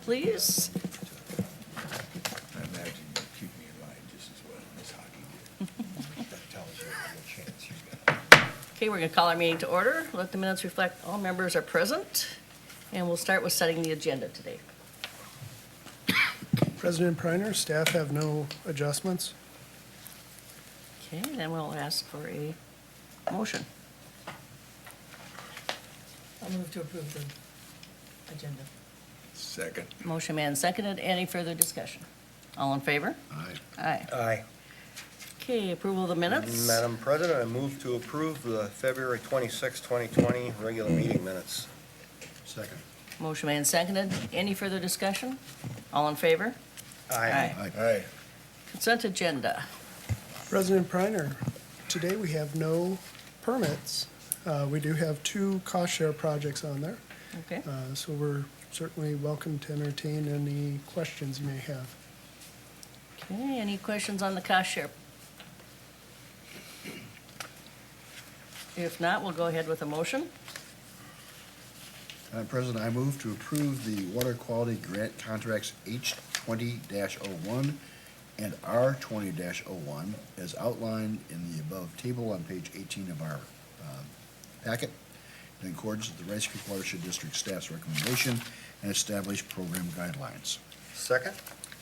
please. I imagine you keep me in line just as well as hockey did. That tells you what chance you got. Okay, we're going to call our meeting to order. Let the minutes reflect all members are present. And we'll start with setting the agenda today. President Priner, staff have no adjustments. Okay, then we'll ask for a motion. I'll move to approve the agenda. Second. Motion made and seconded. Any further discussion? All in favor? Aye. Aye. Aye. Okay, approval of the minutes. Madam President, I move to approve the February 26, 2020 regular meeting minutes. Second. Motion made and seconded. Any further discussion? All in favor? Aye. Aye. Consent agenda. President Priner, today we have no permits. We do have 2 cost share projects on there, Okay. so we're certainly welcome to entertain any questions you may have. Okay, any questions on the cost share? If not, we'll go ahead with a motion. Madam President, I move to approve the water quality grant contracts H20-01 and R20-01 as outlined in the above table on page 18 of our packet, in accordance with the Rice Creek Watershed District staff's recommendation and established program guidelines. Second.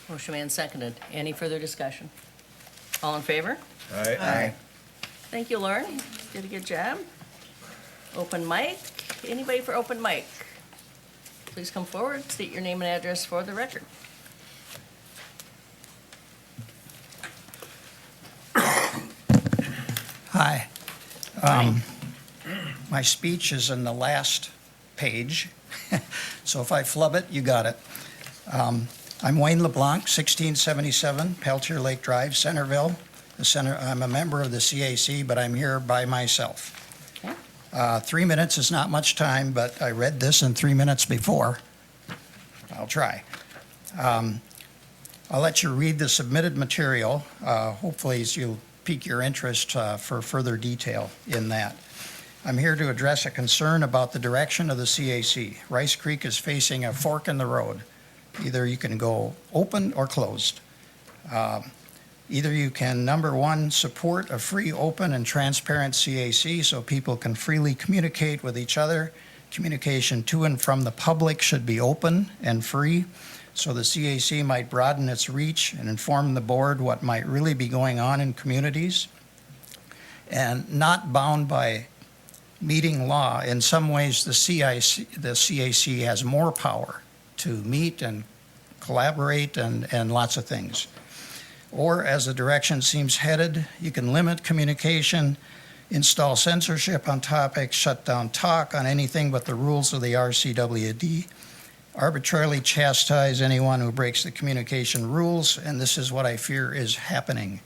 Motion made and seconded. Any further discussion? All in favor? Aye. Thank you, Lauren. Did a good job. Open mic. Anybody for open mic? Please come forward, state your name and address for the record. Hi. My speech is in the last page, so if I flub it, you got it. I'm Wayne LeBlanc, 1677 Peltier Lake Drive, Centerville. I'm a member of the CAC, but I'm here by myself. Okay. 3 minutes is not much time, but I read this in 3 minutes before. I'll try. I'll let you read the submitted material. Hopefully you'll pique your interest for further detail in that. I'm here to address a concern about the direction of the CAC. Rice Creek is facing a fork in the road. Either you can go open or closed. Either you can, number one, support a free, open, and transparent CAC so people can freely communicate with each other. Communication to and from the public should be open and free, so the CAC might broaden its reach and inform the board what might really be going on in communities, and not bound by meeting law. In some ways, the CAC has more power to meet and collaborate and lots of things. Or, as the direction seems headed, you can limit communication, install censorship on topics, shut down talk on anything but the rules of the RCWD, arbitrarily chastise anyone who breaks the communication rules, and this is what I fear is happening.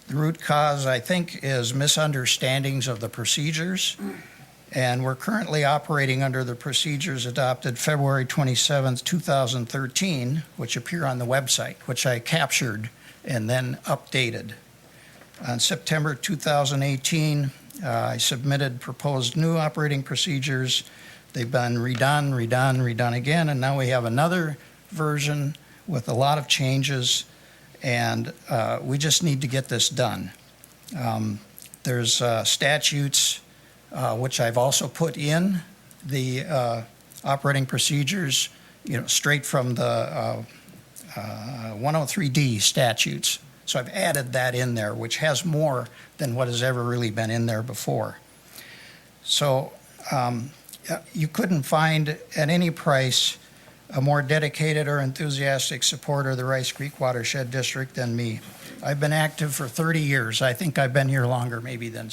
The root cause, I think, is misunderstandings of the procedures, and we're currently operating under the procedures adopted February 27th, 2013, which appear on the website, which I captured and then updated. On September 2018, I submitted proposed new operating procedures. They've been redone again, and now we have another version with a lot of changes, and we just need to get this done. There's statutes, which I've also put in the operating procedures, straight from the 103D statutes. So I've added that in there, which has more than what has ever really been in there before. So you couldn't find at any price a more dedicated or enthusiastic supporter of the Rice Creek Watershed District than me. I've been active for 30 years. I think I've been here longer maybe than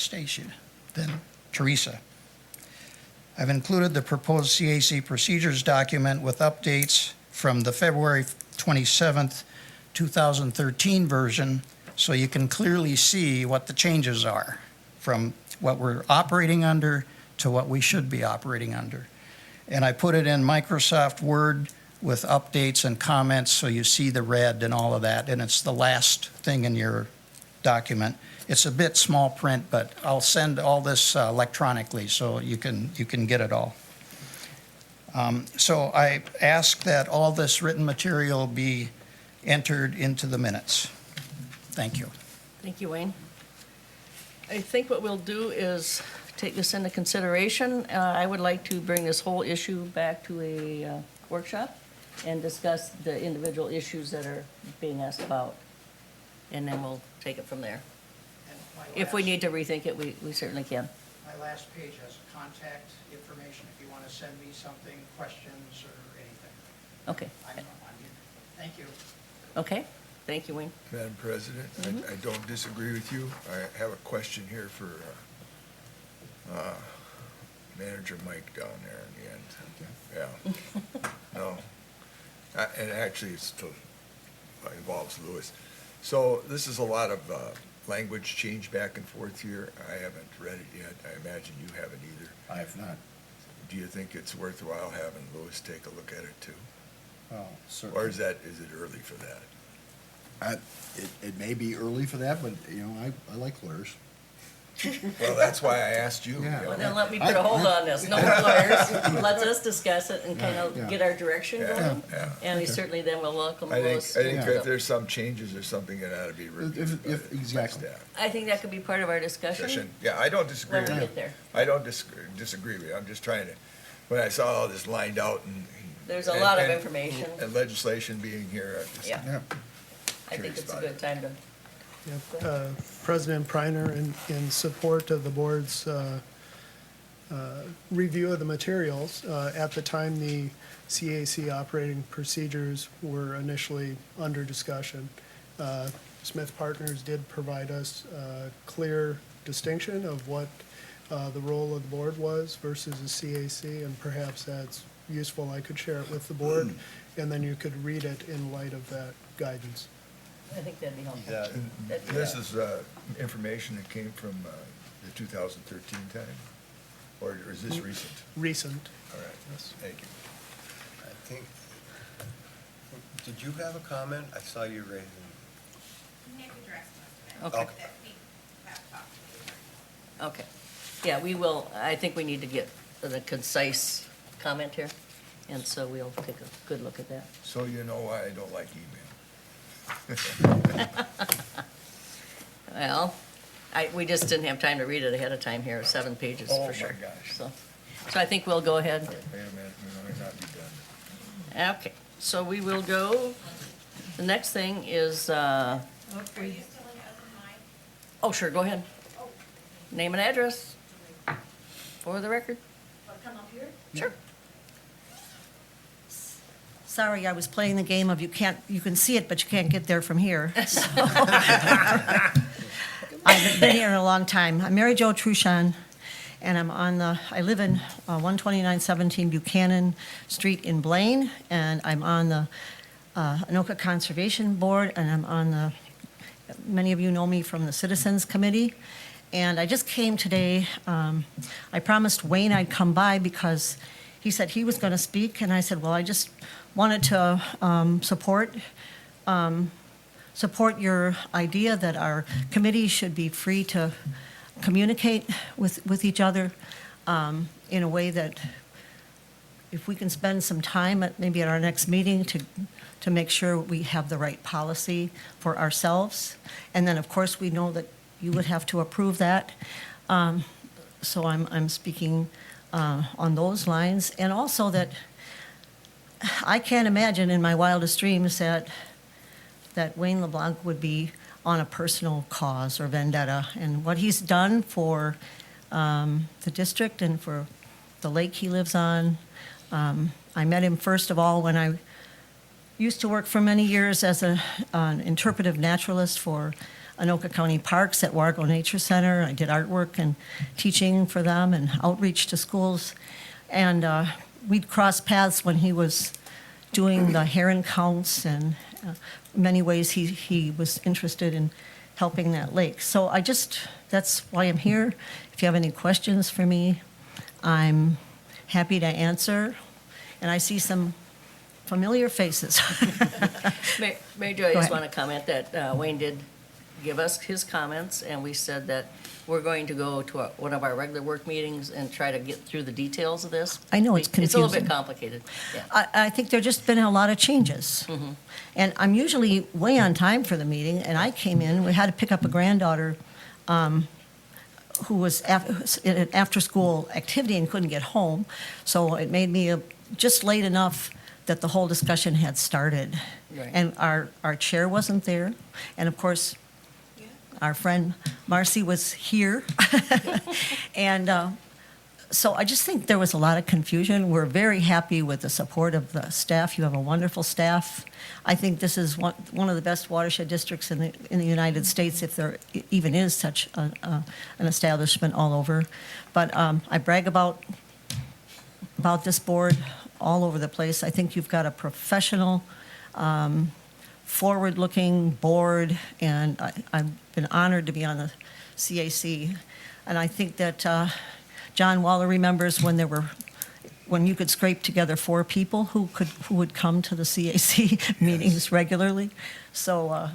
Teresa. I've included the proposed CAC procedures document with updates from the February 27th, 2013 version, so you can clearly see what the changes are from what we're operating under to what we should be operating under. And I put it in Microsoft Word with updates and comments so you see the red and all of that, and it's the last thing in your document. It's a bit small print, but I'll send all this electronically so you can get it all. So I ask that all this written material be entered into the minutes. Thank you. Thank you, Wayne. I think what we'll do is take this into consideration. I would like to bring this whole issue back to a workshop and discuss the individual issues that are being asked about. And then we'll take it from there. If we need to rethink it, we certainly can. My last page has contact information if you want to send me something, questions or anything. Okay, I'm here. Thank you. okay. Thank you, Wayne. Madam President, I don't disagree with you. I have a question here for Manager Mike down there in the end. Yeah. No. And actually, involves Lewis. So this is a lot of language change back and forth here. I haven't read it yet. I imagine you haven't either. I have not. Do you think it's worthwhile having Lewis take a look at it too? Well, Or certainly. is it early for that? It may be early for that, but, you know, I like lawyers. Well, that's why I asked you. Yeah. you know. Well, then let me put a hold on this. No more lawyers. Let's us discuss it and kind Yeah. of get our direction Yeah, going. yeah. And we certainly then will welcome I think Louis. if there's some changes or something, it ought to be reviewed. by if- the exactly. staff. I think that could be part of our discussion Session. Yeah, I don't disagree when we with get you. there. I don't disagree with you. I'm just trying to, when I saw all this lined out and. There's a lot of and- information. And legislation being here, I just. Yeah. Yeah. I think curious it's a about good it. time to, Yep. President Preiner, in support of the board's review of the materials, at the time the CAC operating procedures were initially under discussion, Smith Partners did provide us a clear distinction of what the role of the board was versus the CAC, and perhaps that's useful. I could share it with the board, and then you could read it in light of that guidance. I think that'd be helpful. Yeah. That'd be This good. is information that came from the 2013 time? Or is this recent? Recent. All right, Yes. thank you. I think, did you have a comment? I saw you raising. Nick addressed most of it. Okay. Okay. That we have talked to you. Okay. Yeah, we will, I think we need to get the concise comment here, and so we'll take a good look at that. So you know why I don't like email. Well, we just didn't have time to read it ahead of time here, 7 pages Oh, my for sure. gosh. So I think we'll go ahead. Wait a minute, we might not be done. Okay, so we will go, the next thing is, Are you still in open mic? oh, sure, go ahead. Oh, Name and address for the record. want to come up here? Sure. Sorry, I was playing the game of you can see it, but you can't get there from here. So- I've been here a long time. I'm Mary Jo Truchon, and I live in 12917 Buchanan Street in Blaine, and I'm on the Anoka Conservation Board, and I'm on many of you know me from the Citizens Committee. And I just came today, I promised Wayne I'd come by because he said he was going to speak, and I said, well, I just wanted to support your idea that our committee should be free to communicate with each other in a way that if we can spend some time maybe at our next meeting to make sure we have the right policy for ourselves. And then, of course, we know that you would have to approve that. So I'm speaking on those lines. And also that I can't imagine in my wildest dreams that Wayne LeBlanc would be on a personal cause or vendetta. And what he's done for the district and for the lake he lives on, I met him first of all when I used to work for many years as an interpretive naturalist for Anoka County Parks at Wargo Nature Center. I did artwork and teaching for them and outreach to schools. And we'd cross paths when he was doing the heron counts, and in many ways he was interested in helping that lake. So that's why I'm here. If you have any questions for me, I'm happy to answer. And I see some familiar faces. Mary Jo, I Go just ahead. want to comment that Wayne did give us his comments, and we said that we're going to go to one of our regular work meetings and try to get through the details of this. I know it's It's a little bit confusing. complicated, yeah. I think there's just been a lot of changes. And I'm usually way on time for the meeting, and I came in, we had to pick up a granddaughter who was in an after-school activity and couldn't get home. So it made me just late enough that the whole discussion had started. Right. And our chair wasn't there. And of course, our friend Marcy was here. And so I just think there was a lot of confusion. We're very happy with the support of the staff. You have a wonderful staff. I think this is one of the best watershed districts in the United States, if there even is such an establishment all over. But I brag about this board all over the place. I think you've got a professional, forward-looking board, and I've been honored to be on the CAC. And I think that John Waller remembers when you could scrape together 4 people who would come to the CAC meetings regularly. So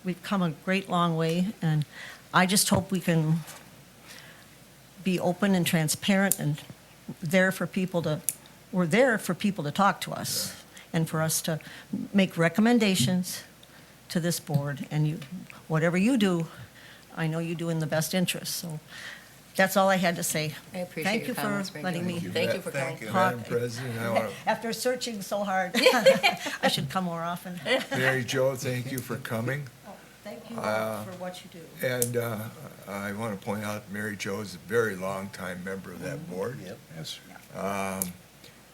we've come a great long way, and I just hope we can be open and transparent and we're there for people to talk to us and for us to make recommendations to this board. And whatever you do, I know you do in the best interest. So that's all I had to say. I appreciate your comments, Thank Mary you Jo. for letting me Thank you for coming. Thank you, talk. Madam President. I want After searching so hard, I should come more often. to, Mary Jo, thank you for coming. Thank you all for what you do. And I want to point out Mary Jo is a very long-time member of that board. Yep. Yes.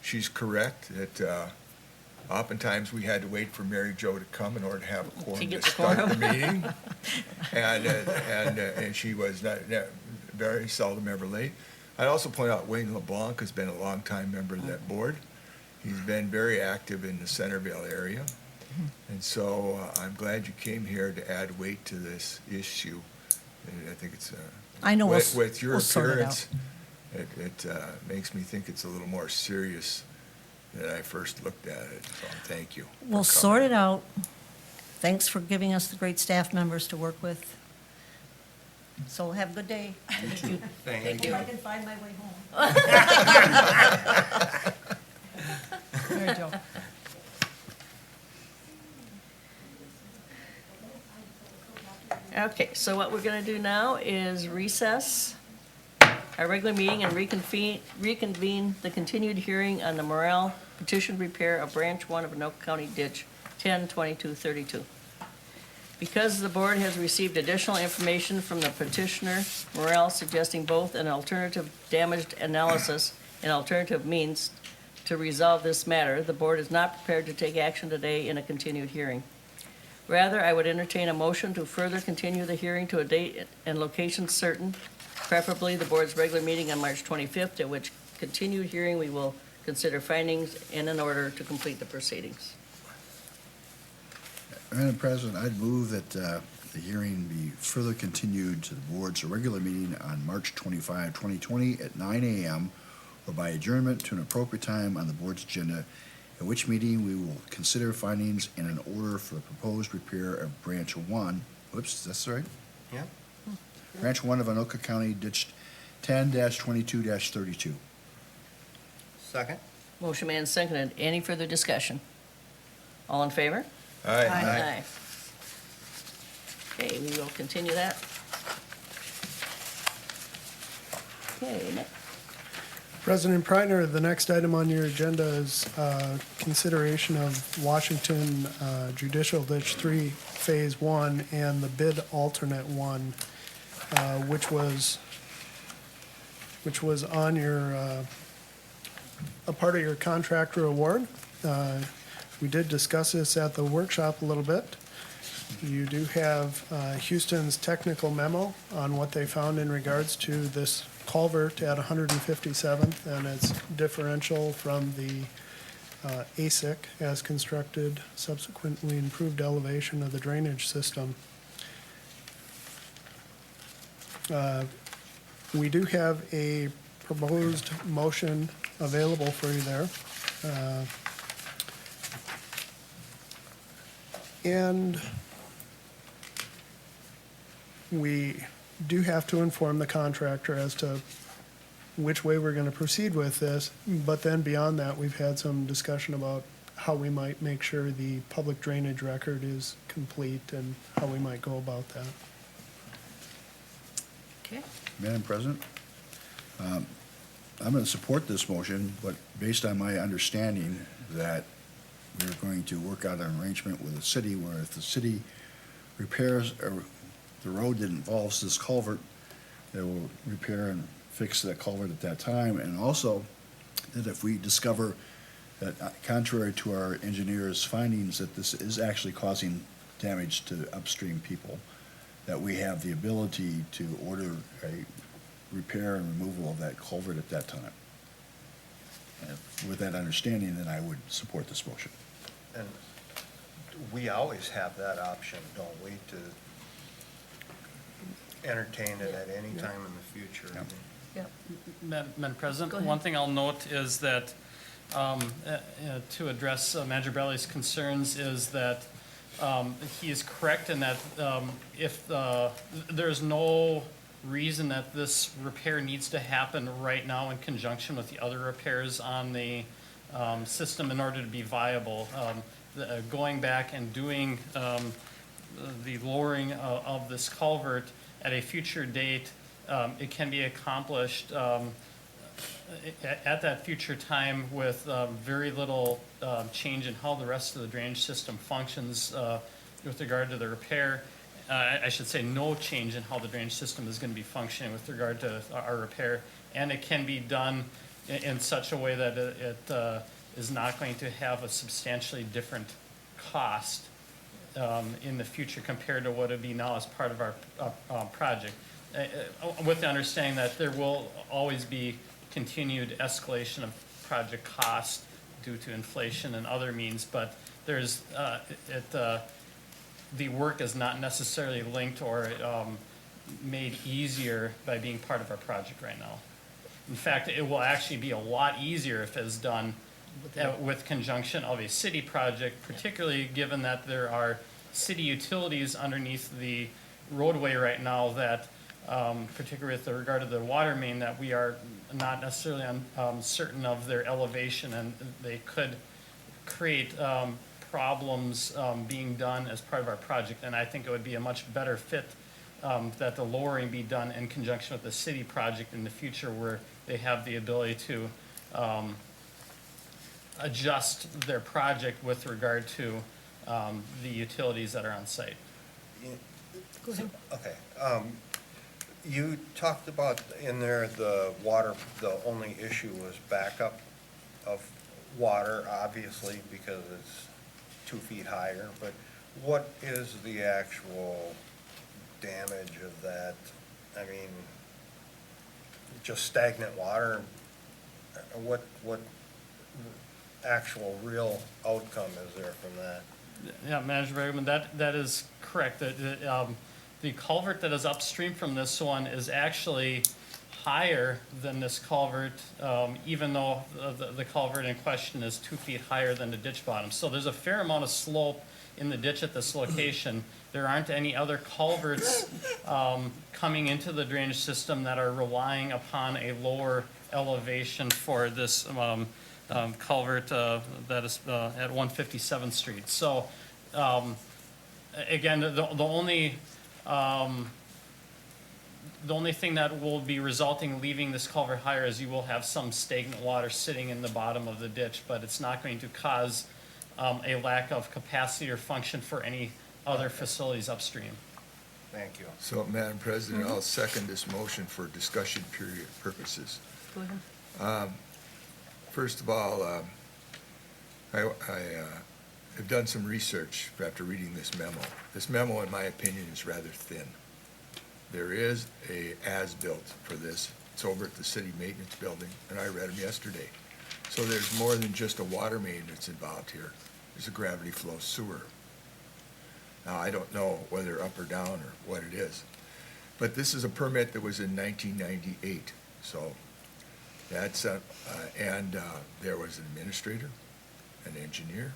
She's correct that oftentimes we had to wait for Mary Jo to come in order to have a quorum get to the start the quorum. meeting. And she was not very seldom ever late. I'd also point out Wayne LeBlanc has been a longtime member of that board. He's been very active in the Centerville area. And so I'm glad you came here to add weight to this issue. And I think it's, I know with your we'll sort it appearance, it makes me think it's a little more serious than I first looked at it. So thank you. for We'll sort coming. it out. Thanks for giving us the great staff members to work with. So have a good day. Thank If I can find my way home. There you go. Okay, so what we're gonna do now is recess our regular meeting and reconvene the continued hearing on the Morel petition repair of Branch 1 of Anoka County Ditch 102232. Because the board has received additional information from the petitioner, Morel, suggesting both an alternative damaged analysis and alternative means to resolve this matter, the board is not prepared to take action today in a continued hearing. Rather, I would entertain a motion to further continue the hearing to a date and location certain, preferably the board's regular meeting on March 25th, at which continued hearing we will consider findings and in order to complete the proceedings. Madam President, I'd move that the hearing be further continued to the board's regular meeting on March 25, 2020 at 9 a.m. or by adjournment to an appropriate time on the board's agenda, at which meeting we will consider findings in an order for the proposed repair of Branch 1. Whoops, is that right? Yeah. Branch 1 of Anoka County Ditch 10-22-32. Second? Motion made and seconded. Any further discussion? All in favor? Aye. Aye. Okay, we will continue that. Okay, next. President Preitner, the next item on your agenda is consideration of Washington Judicial Ditch 3 Phase 1 and the bid alternate 1, which was on your, a part of your contractor award. We did discuss this at the workshop a little bit. You do have Houston's technical memo on what they found in regards to this culvert at 157th and its differential from the ASIC as constructed, subsequently improved elevation of the drainage system. We do have a proposed motion available for you there. And we do have to inform the contractor as to which way we're gonna proceed with this, but then beyond that, we've had some discussion about how we might make sure the public drainage record is complete and how we might go about that. Okay. Madam President, I'm going to support this motion, but based on my understanding that we're going to work out an arrangement with the city where if the city repairs the road that involves this culvert, they will repair and fix that culvert at that time. And also that if we discover that contrary to our engineer's findings that this is actually causing damage to upstream people, that we have the ability to order a repair and removal of that culvert at that time. And with that understanding, then I would support this motion. And we always have that option, don't we, to entertain it at any time in the future? Yep. Yep. Madam President, Go ahead. one thing I'll note is that, to address Manager Brelli's concerns, is that he is correct in that if there's no reason that this repair needs to happen right now in conjunction with the other repairs on the system in order to be viable. Going back and doing the lowering of this culvert at a future date, it can be accomplished at that future time with very little change in how the rest of the drainage system functions with regard to the repair. I should say no change in how the drainage system is going to be functioning with regard to our repair. And it can be done in such a way that it is not going to have a substantially different cost in the future compared to what it would be now as part of our project. With the understanding that there will always be continued escalation of project cost due to inflation and other means, but there's, the work is not necessarily linked or made easier by being part of our project right now. In fact, it will actually be a lot easier if it's done with conjunction of a city project, particularly given that there are city utilities underneath the roadway right now that, particularly with regard to the water main, that we are not necessarily certain of their elevation, and they could create problems being done as part of our project. And I think it would be a much better fit that the lowering be done in conjunction with the city project in the future, where they have the ability to adjust their project with regard to the utilities that are on site. Go ahead. Okay. You talked about in there the water, the only issue was backup of water, obviously, because it's 2 feet higher, but what is the actual damage of that? I mean, just stagnant water? What actual real outcome is there from that? Yeah, Manager Bergman, that is correct. The culvert that is upstream from this one is actually higher than this culvert, even though the culvert in question is 2 feet higher than the ditch bottom. So there's a fair amount of slope in the ditch at this location. There aren't any other culverts coming into the drainage system that are relying upon a lower elevation for this culvert that is at 157th Street. So again, the only thing that will be resulting leaving this culvert higher is you will have some stagnant water sitting in the bottom of the ditch, but it's not going to cause a lack of capacity or function for any other facilities upstream. Thank you. So, Madam President, I'll second this motion for discussion period purposes. Go ahead. First of all, I have done some research after reading this memo. This memo, in my opinion, is rather thin. There is a as-built for this. It's over at the city maintenance building, and I read them yesterday. So there's more than just a water main that's involved here. There's a gravity flow sewer. Now, I don't know whether up or down or what it is, but this is a permit that was in 1998. So that's, and there was an administrator, an engineer.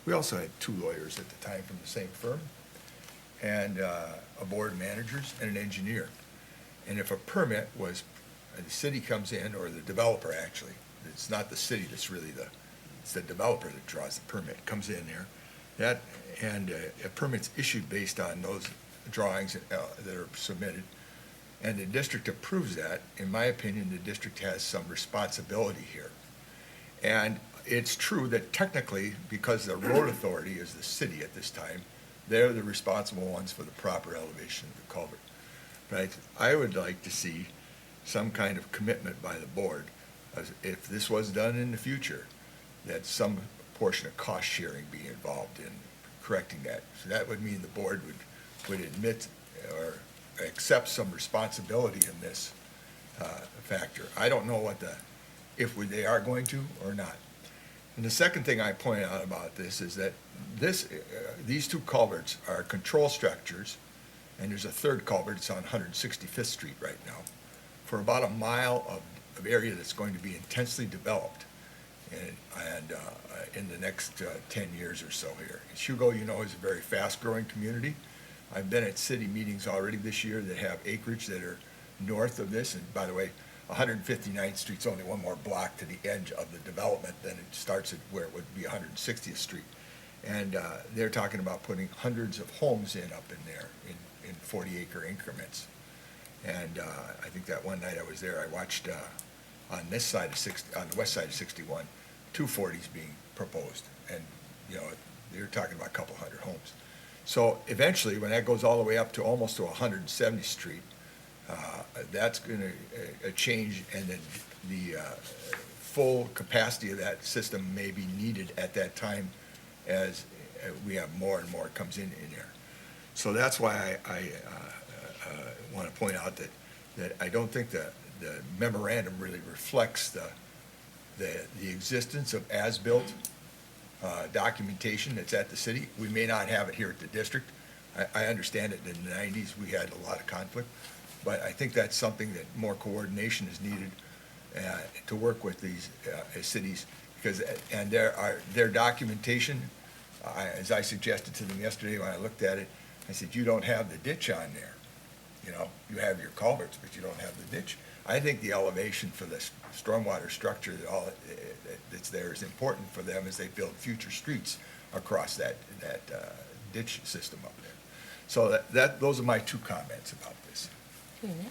We also had 2 lawyers at the time from the same firm. and a board of managers and an engineer. And if a permit was, the city comes in, or the developer actually, it's not the city that's really it's the developer that draws the permit, comes in there, and a permit's issued based on those drawings that are submitted, and the district approves that, in my opinion, the district has some responsibility here. And it's true that technically, because the road authority is the city at this time, they're the responsible ones for the proper elevation of the culvert. But I would like to see some kind of commitment by the board, as if this was done in the future, that some portion of cost sharing be involved in correcting that. So that would mean the board would admit or accept some responsibility in this factor. I don't know if they are going to or not. And the second thing I point out about this is that these two culverts are control structures, and there's a third culvert, it's on 165th Street right now, for about a mile of area that's going to be intensely developed and in the next 10 years or so here. Hugo, you know, is a very fast-growing community. I've been at city meetings already this year that have acreage that are north of this, and by the way, 159th Street's only one more block to the edge of the development than it starts at where it would be 160th Street. And they're talking about putting hundreds of homes up in there in 40-acre increments. And I think that one night I was there, I watched on this side of on the west side of 61, 240s being proposed. And, you know, they're talking about a couple hundred homes. So eventually, when that goes all the way up to almost to 170th Street, that's going to change, and then the full capacity of that system may be needed at that time as we have more and more comes in here. So that's why I want to point out that I don't think the memorandum really reflects the existence of as-built documentation that's at the city. We may not have it here at the district. I understand it in the 90s we had a lot of conflict, but I think that's something that more coordination is needed to work with these cities, because their documentation, as I suggested to them yesterday when I looked at it, I said, you don't have the ditch on there. You know, you have your culverts, but you don't have the ditch. I think the elevation for the stormwater structure, that's there, is important for them as they build future streets across that ditch system up there. So those are my two comments about this. Okay, Nick?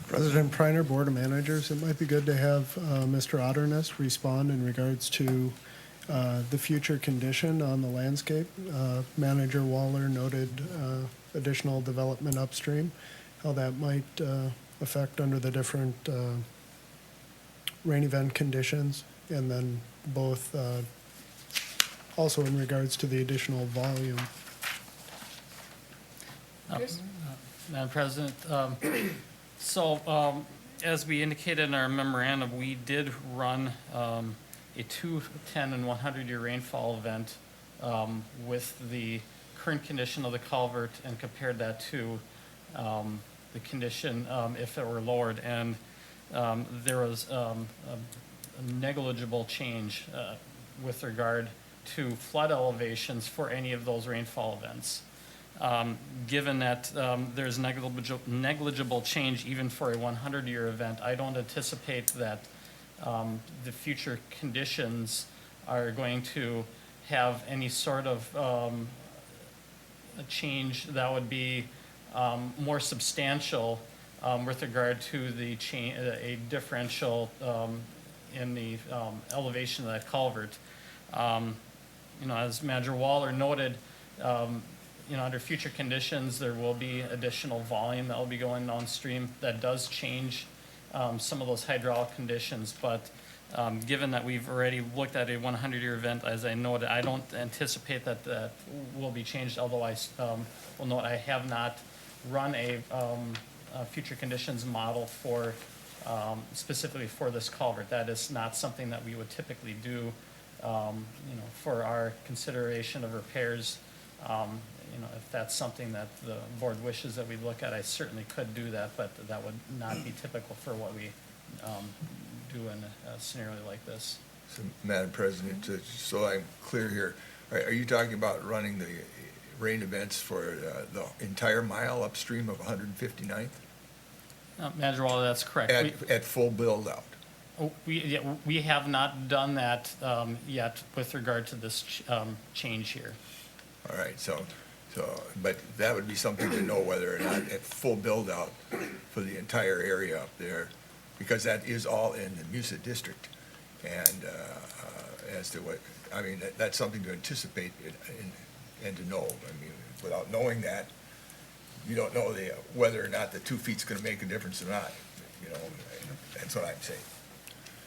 President Priner, Board of Managers, it might be good to have Mr. Otternest respond in regards to the future condition on the landscape. Manager Waller noted additional development upstream, how that might affect under the different rain event conditions, and then both also in regards to the additional volume. Madam President, as we indicated in our memorandum, we did run a 2, 10, and 100-year rainfall event with the current condition of the culvert and compared that to the condition if it were lowered. And there was a negligible change with regard to flood elevations for any of those rainfall events. Given that there's negligible change even for a 100-year event, I don't anticipate that the future conditions are going to have any sort of a change that would be more substantial with regard to the a differential in the elevation of that culvert. You know, as Manager Waller noted, you know, under future conditions, there will be additional volume that will be going downstream that does change some of those hydraulic conditions. But given that we've already looked at a 100-year event, as I noted, I don't anticipate that that will be changed, although I will note I have not run a future conditions model for specifically for this culvert. That is not something that we would typically do, you know, for our consideration of repairs. You know, if that's something that the board wishes that we look at, I certainly could do that, but that would not be typical for what we do in a scenario like this. So, Madam President, so I'm clear here, are you talking about running the rain events for the entire mile upstream of 159th Manager Waller, that's correct. at full build-out? We have not done that yet with regard to this change here. All right, so, but that would be something to know whether or not at full build-out for the entire area up there, because that is all in the Musa district. And as to what, I mean, that's something to anticipate and to know. I mean, without knowing that, you don't know whether or not the 2 feet's gonna make a difference or not, you know, that's what I'm saying.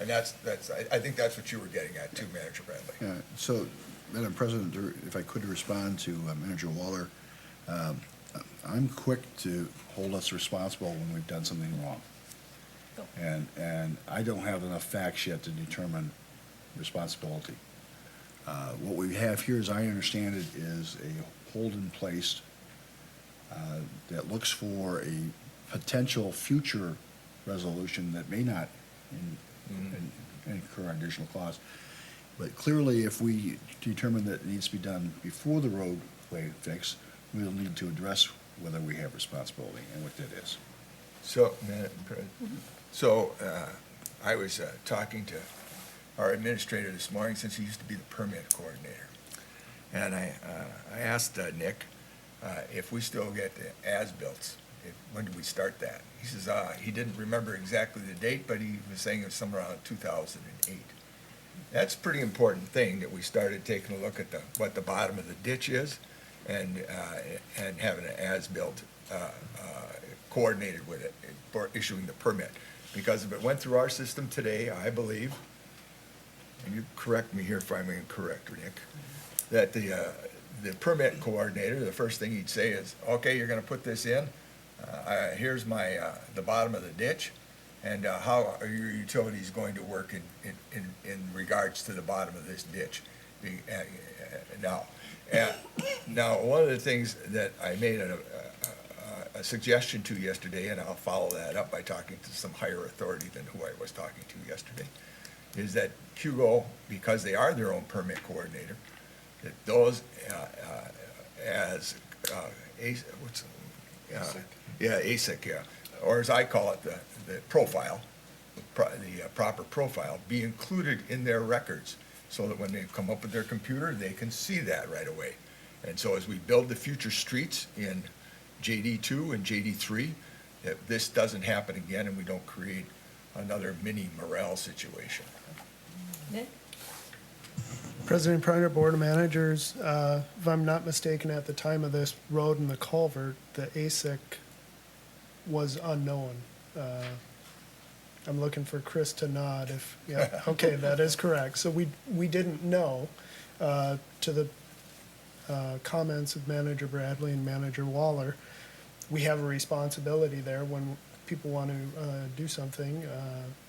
And I think that's what you were getting at too, Manager Bradley. Yeah, so, Madam President, if I could respond to Manager Waller, I'm quick to hold us responsible when we've done something wrong. And I don't have enough facts yet to determine responsibility. What we have here, as I understand it, is a hold in place that looks for a potential future resolution that may not incur additional costs. But clearly, if we determine that it needs to be done before the roadway fix, we'll need to address whether we have responsibility and what that is. So, I was talking to our administrator this morning, since he used to be the permit coordinator. And I asked Nick if we still get the as-bills, when do we start that? He says, he didn't remember exactly the date, but he was saying it was somewhere around 2008. That's a pretty important thing, that we started taking a look at what the bottom of the ditch is, and having an as-built coordinated with it for issuing the permit. Because if it went through our system today, I believe, and you correct me here if I'm incorrect, Nick, that the permit coordinator, the first thing he'd say is, okay, you're gonna put this in, here's the bottom of the ditch, and how are your utilities going to work in regards to the bottom of this ditch? Now, one of the things that I made a suggestion to yesterday, and I'll follow that up by talking to some higher authority than who I was talking to yesterday, is that Hugo, because they are their own permit coordinator, that those ASIC, or as I call it, the profile, the proper profile, be included in their records, so that when they come up with their computer, they can see that right away. And so as we build the future streets in JD2 and JD3, that this doesn't happen again and we don't create another mini morale situation. Nick? President Pryor, Board of Managers, if I'm not mistaken, at the time of this road and the culvert, the ASIC was unknown. I'm looking for Chris to nod if, yeah, okay, that is correct. So we didn't know, to the comments of Manager Bradley and Manager Waller, we have a responsibility there when people want to do something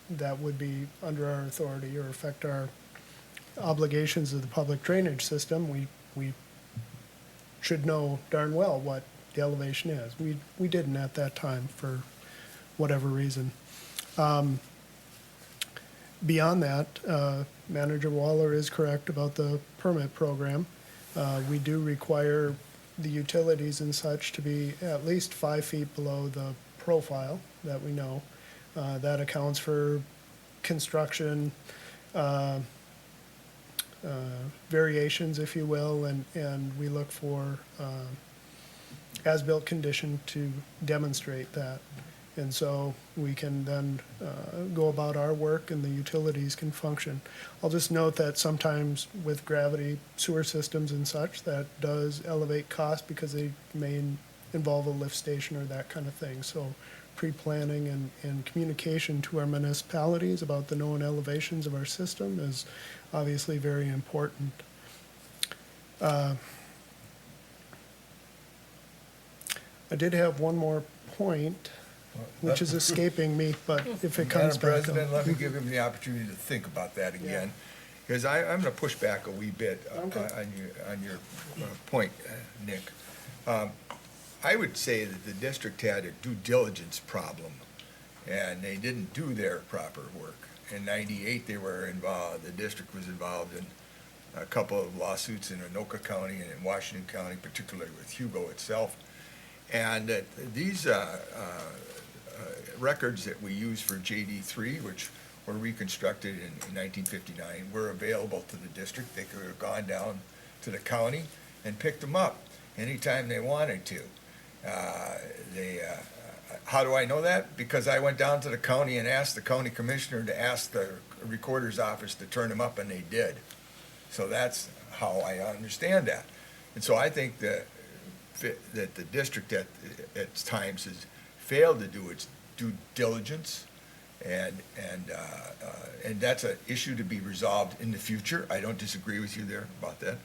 that would be under our authority or affect our obligations of the public drainage system. We should know darn well what the elevation is. We didn't at that time for whatever reason. Beyond that, Manager Waller is correct about the permit program. We do require the utilities and such to be at least 5 feet below the profile that we know. That accounts for construction variations, if you will, and we look for as-built condition to demonstrate that. And so we can then go about our work and the utilities can function. I'll just note that sometimes with gravity sewer systems and such, that does elevate costs because they may involve a lift station or that kind of thing. So pre-planning and communication to our municipalities about the known elevations of our system is obviously very important. I did have one more point, which is escaping me, but if it comes Madam back. President, let me give him the opportunity to think about that again, because I'm going to push back a wee bit on your point, Nick. I would say that the district had a due diligence problem, and they didn't do their proper work. In '98, they were involved, the district was involved in a couple of lawsuits in Anoka County and in Washington County, particularly with Hugo itself. And these records that we use for JD3, which were reconstructed in 1959, were available to the district. They could have gone down to the county and picked them up anytime they wanted to. How do I know that? Because I went down to the county and asked the county commissioner to ask the recorder's office to turn them up, and they did. So that's how I understand that. And so I think that the district at times has failed to do its due diligence, and that's an issue to be resolved in the future. I don't disagree with you there about that,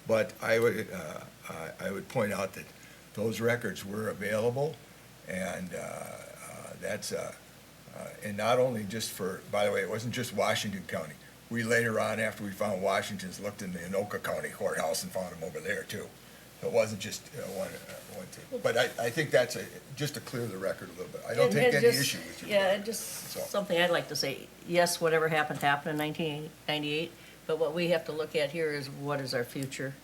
but I would point out that those records were available, and that's and not only just for, by the way, it wasn't just Washington County. We later on, after we found Washington's, looked in the Anoka County courthouse and found them over there too. So it wasn't just one thing. But I think that's just to clear the record a little bit. I don't take any issue with you. Yeah, and just So- something I'd like to say, yes, whatever happened in 1998, but what we have to look at here is what is our future?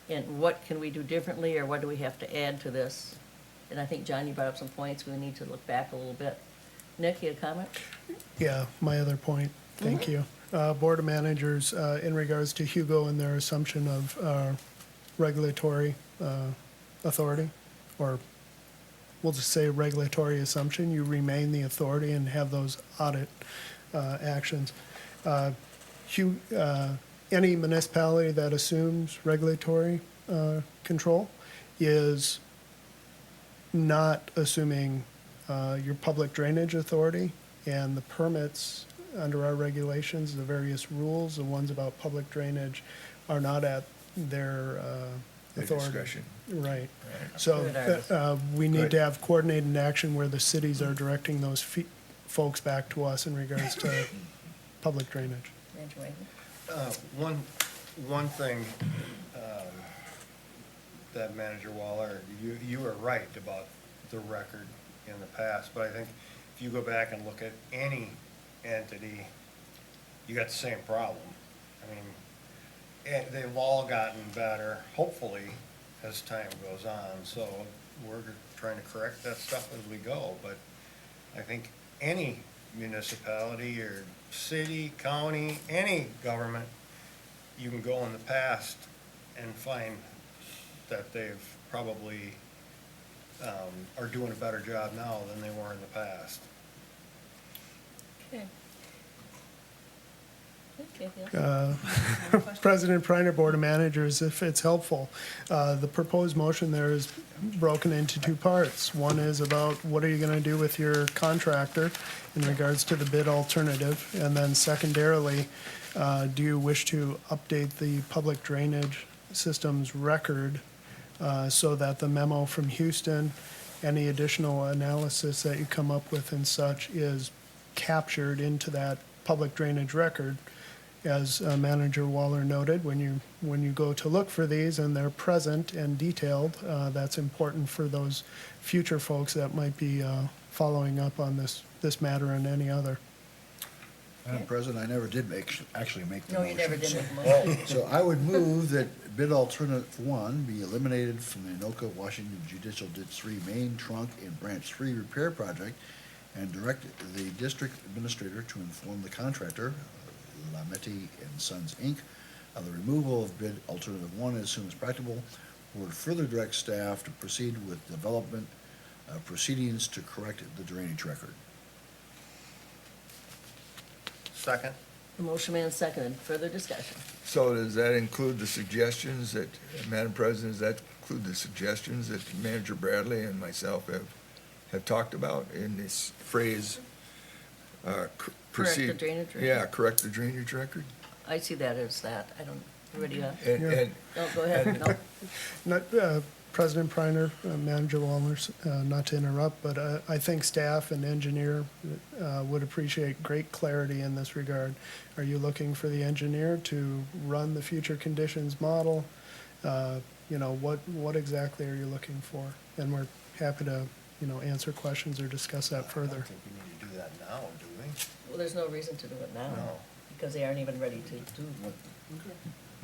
And what can we do differently, or what do we have to add to this? And I think, John, you brought up some points, we need to look back a little bit. Nick, you had a comment? Yeah, my other point, thank you. Board of Managers, in regards to Hugo and their assumption of regulatory authority, or we'll just say regulatory assumption, you remain the authority and have those audit actions. Any municipality that assumes regulatory control is not assuming your public drainage authority, and the permits under our regulations, the various rules, the ones about public drainage are not at their Their authority. discretion. Right. So Good we need Good. to have coordinated action where the cities are directing those folks back to us in regards to public drainage. Andrew, One thing, that Manager Waller, you were right about the record in the past, but I think if you go back and look at any entity, you got the same problem. I mean, they've all gotten better, hopefully, as time goes on, so we're trying to correct that stuff as we go, but I think any municipality or city, county, any government, you can go in the past and find that they've probably are doing a better job now than they were in the past. okay. Okay, yes. President Priner, Board of Managers, if it's helpful, the proposed motion there is broken into two parts. One is about what are you gonna do with your contractor in regards to the bid alternative? And then secondarily, do you wish to update the public drainage systems record so that the memo from Houston, any additional analysis that you come up with and such is captured into that public drainage record? As Manager Waller noted, when you go to look for these and they're present and detailed, that's important for those future folks that might be following up on this matter and any other. Madam President, I never did actually make the No, motion. you never did so- make a motion. So I would move that bid alternative 1 be eliminated from the Anoka, Washington Judicial Ditch 3 Main Trunk and Branch 3 Repair Project, and direct the district administrator to inform the contractor, Lameti and Sons, Inc., of the removal of bid alternative 1 as soon as practicable, or would further direct staff to proceed with development proceedings to correct the drainage record. Second? The motion made and seconded, further discussion. So does that include the suggestions that, Madam President, does that include the suggestions that Manager Bradley and myself have talked about in this phrase? Proceed? the drainage record? Yeah, correct the drainage record. I see that as that, I don't, everybody, And no, go ahead, no. Not, President Priner, Manager Waller, not to interrupt, but I think staff and engineer would appreciate great clarity in this regard. Are you looking for the engineer to run the future conditions model? What exactly are you looking for? And we're happy to, answer questions or discuss that I further. don't think we need to do that now, do we? Well, there's no reason to do it now, No. because they aren't even ready to do.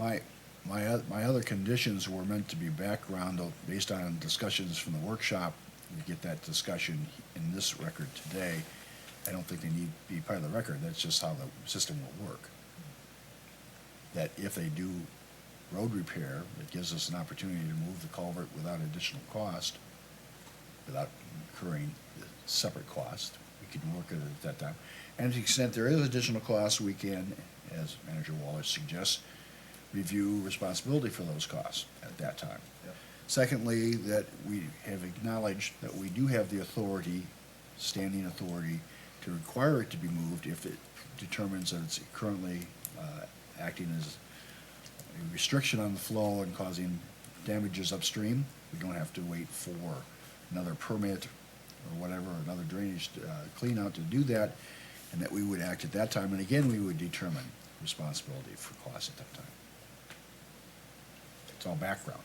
My other conditions were meant to be background based on discussions from the workshop. We get that discussion in this record today. I don't think they need to be part of the record. That's just how the system will work. That if they do road repair, it gives us an opportunity to move the culvert without additional cost, without incurring the separate cost. We can work it at that time. And to the extent there is additional cost, we can, as Manager Wallace suggests, review responsibility for those costs at that time. Yep. Secondly, that we have acknowledged that we do have the authority, standing authority, to require it to be moved if it determines that it's currently acting as a restriction on the flow and causing damages upstream. We don't have to wait for another permit or whatever, another drainage clean out to do that, and that we would act at that time. And again, we would determine responsibility for costs at that time. It's all background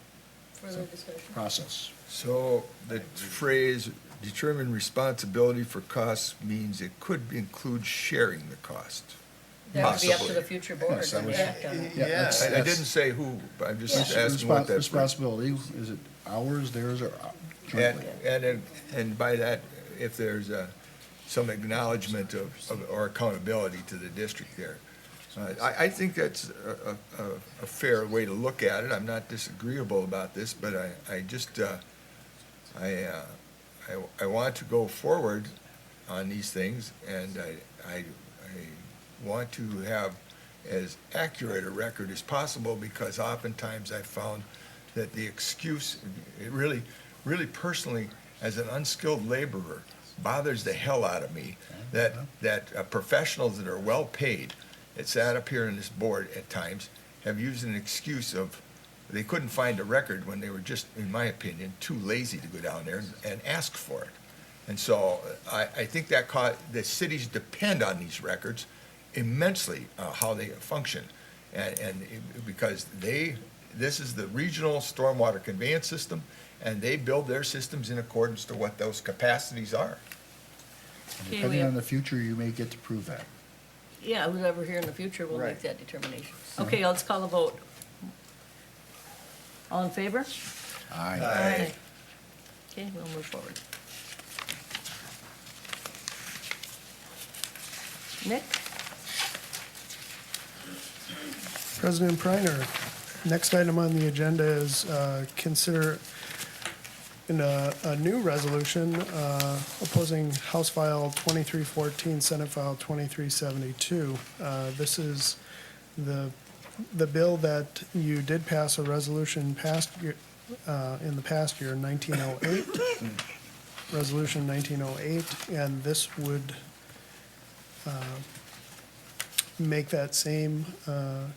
Further discussion? process. So the phrase determine responsibility for costs means it could include sharing the cost. That would be up to Possibly. the future board Yes, to I was- act on it. Yeah, that's- I didn't say who, but I'm just Yeah. asking what that. Responsibility, is it ours, theirs, or jointly? And by that, if there's some acknowledgement of, or accountability to the district there. I think that's a fair way to look at it. I'm not disagreeable about this, but I just, I want to go forward on these things, and I want to have as accurate a record as possible, because oftentimes I found that the excuse, it really personally, as an unskilled laborer, bothers the hell out of me that professionals that are well-paid, that sat up here in this board at times, have used an excuse of they couldn't find a record when they were just, in my opinion, too lazy to go down there and ask for it. And so I think that the cities depend on these records immensely, how they function. And because this is the regional stormwater conveyance system, and they build their systems in accordance to what those capacities are. And Okay, depending on the future, you may get to prove that. Yeah, whoever here in the future will make Right. that determination. Okay, let's call a vote. All in favor? Aye. Aye. Okay, we'll move forward. Nick? President Priner, next item on the agenda is consider a new resolution opposing House File 2314, Senate File 2372. This is the bill that you did pass a resolution in the past year, 1908, Resolution 1908, and this would make that same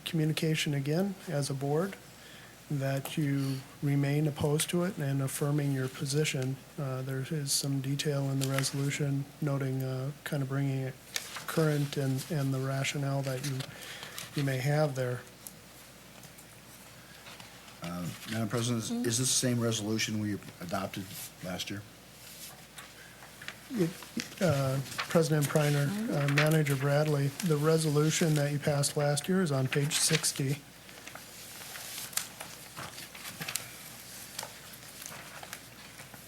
communication again as a board, that you remain opposed to it and affirming your position. There is some detail in the resolution noting kind of bringing it current and the rationale that you may have there. Madam President, is this the same resolution we adopted last year? President Priner, Manager Bradley, the resolution that you passed last year is on page 60.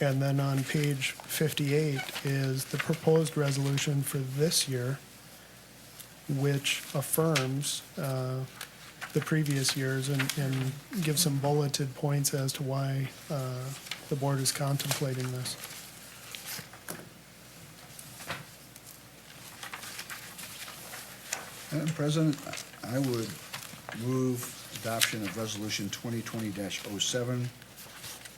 And then on page 58 is the proposed resolution for this year, which affirms the previous years and gives some bulleted points as to why the board is contemplating this. Madam President, I would move adoption of Resolution 2020-07,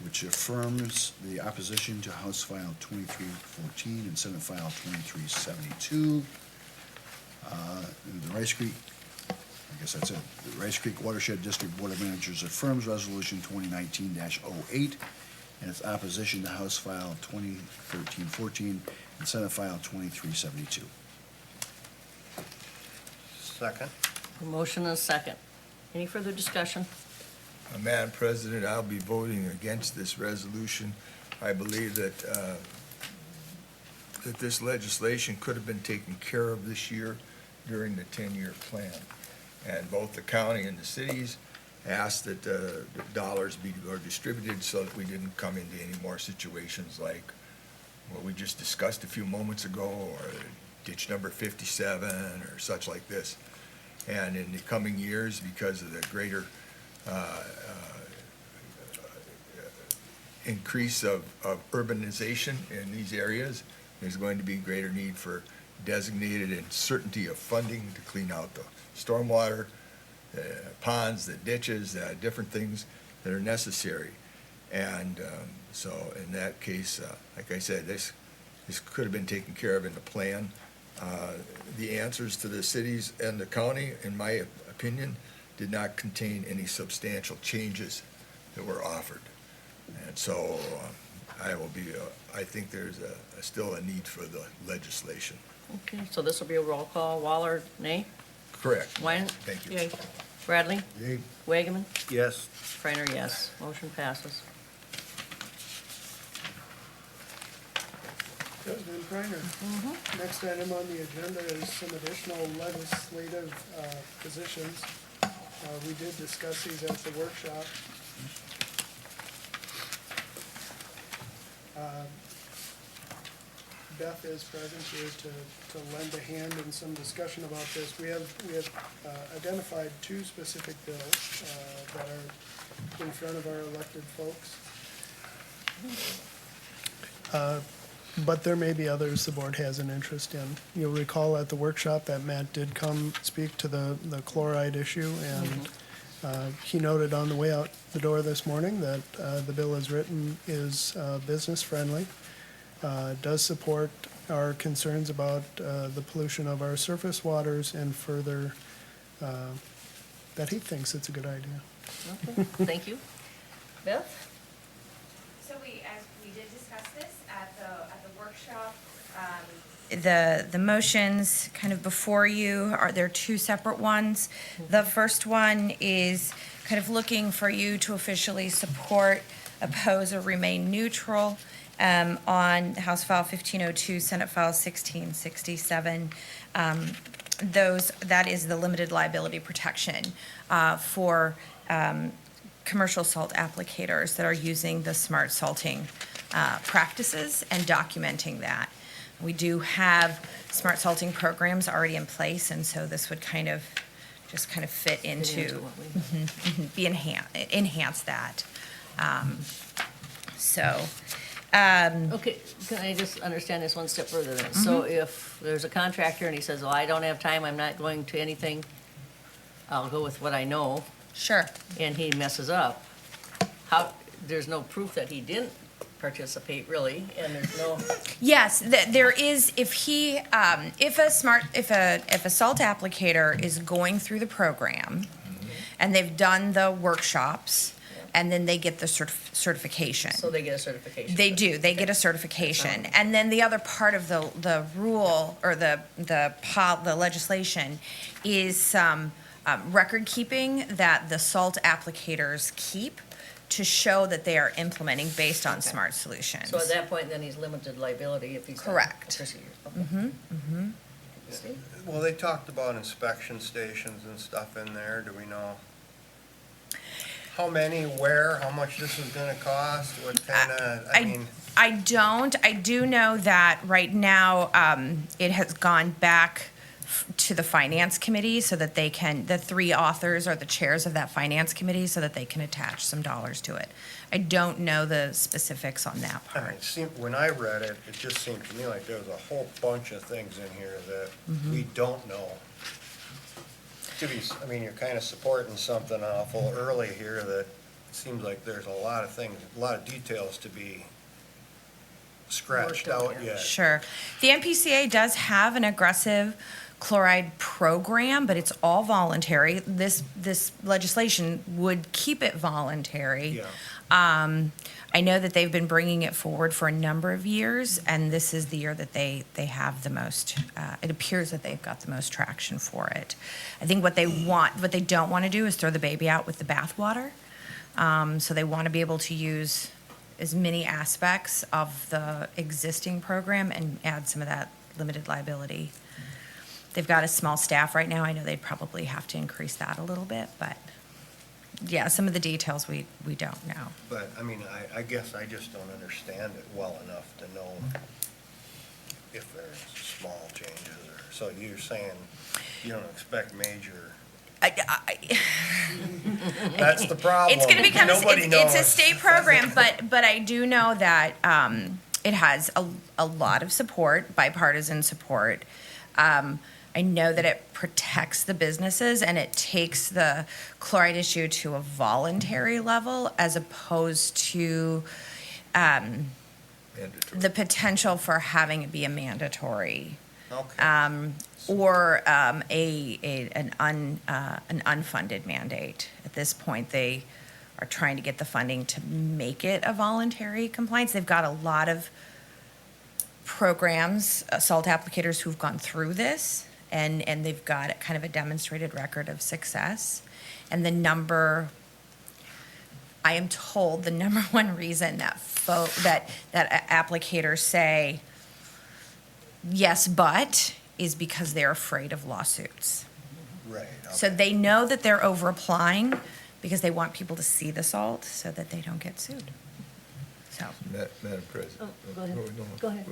which affirms the opposition to House File 2314 and Senate File 2372. The Rice Creek, I guess that's it, the Rice Creek Watershed District Board of Managers affirms Resolution 2019-08 and its opposition to House File 2013-14 and Senate File 2372. Second. A motion and a second. Any further discussion? Madam President, I'll be voting against this resolution. I believe that this legislation could have been taken care of this year during the 10-year plan. And both the county and the cities asked that the dollars be or distributed so that we didn't come into any more situations like what we just discussed a few moments ago, or ditch number 57, or such like this. And in the coming years, because of the greater increase of urbanization in these areas, there's going to be greater need for designated and certainty of funding to clean out the stormwater, the ponds, the ditches, different things that are necessary. And so in that case, like I said, this could have been taken care of in the plan. The answers to the cities and the county, in my opinion, did not contain any substantial changes that were offered. And so I think there's still a need for the legislation. Okay, so this will be a roll call. Waller, nay? Correct. Wynant? Thank you. Yay. Bradley? Yay. Wagaman? Yes. Kreiner, yes. Motion passes. President Reiner. Next item on the agenda is some additional legislative positions. We did discuss these at the workshop. Beth is present here to lend a hand in some discussion about this. We have identified two specific bills that are in front of our elected folks. But there may be others the board has an interest in. You'll recall at the workshop that Matt did come speak to the chloride issue, and he noted on the way out the door this morning that the bill as written is business-friendly, does support our concerns about the pollution of our surface waters, and further, that he thinks it's a good idea. Okay, thank you. Beth? So as we did discuss this at the workshop. The motions kind of before you there are two separate ones. The first one is kind of looking for you to officially support, oppose, or remain neutral on House File 1502, Senate File 1667. That is the limited liability protection for commercial salt applicators that are using the smart salting practices and documenting that. We do have smart salting programs already in place, and so this would kind of fit into what we- enhance that. Okay, can I just understand this one step further then? So if there's a contractor and he says, well, I don't have time, I'm not going to anything, I'll go with what I know, Sure. and he messes up, there's no proof that he didn't participate really, and there's no, Yes, there is, if a salt applicator is going through the program and they've done the workshops and then they get the certification. so they get a certification. They do, they get a certification. And then the other part of the rule or the legislation is some record keeping that the salt applicators keep to show that they are implementing based on smart solutions. So at that point, then he's limited liability if he's. done Correct. a procedure. Okay. See? Well, they talked about inspection stations and stuff in there. Do we know how many, where, how much this is gonna cost? What kind of, I don't. I do know that right now, it has gone back to the finance committee so that they can, the three authors are the chairs of that finance committee so that they can attach some dollars to it. I don't know the specifics on that I mean, part. when I read it, it just seemed to me like there was a whole bunch of things in here that we don't know. You're kind of supporting something awful early here that seems like there's a lot of things, a lot of details to be scratched Worked out, out yeah. yet. Sure. The MPCA does have an aggressive chloride program, but it's all voluntary. This legislation would keep it voluntary. Yeah. I know that they've been bringing it forward for a number of years, and this is the year that they have the most, it appears that they've got the most traction for it. I think what they don't want to do is throw the baby out with the bathwater. So they want to be able to use as many aspects of the existing program and add some of that limited liability. They've got a small staff right now. I know they'd probably have to increase that a little bit, but Yeah, some of the details we don't know. But, I mean, I guess I just don't understand it well enough to know if there's small changes or, so you're saying you don't expect major, that's the problem. It's going to become, Nobody it's a knows. state program, but I do know that it has a lot of support, bipartisan support. I know that it protects the businesses and it takes the chloride issue to a voluntary level as opposed to Mandatory. the potential for having it be a mandatory Okay. or an unfunded mandate. At this point, they are trying to get the funding to make it a voluntary compliance. They've got a lot of programs, salt applicators who've gone through this, and they've got kind of a demonstrated record of success. And I am told the number one reason that applicators say yes, but is because they're afraid of lawsuits. Right. So okay. they know that they're over applying because they want people to see the salt so that they don't get sued. So, Madam President. Oh, go ahead. No. Go ahead.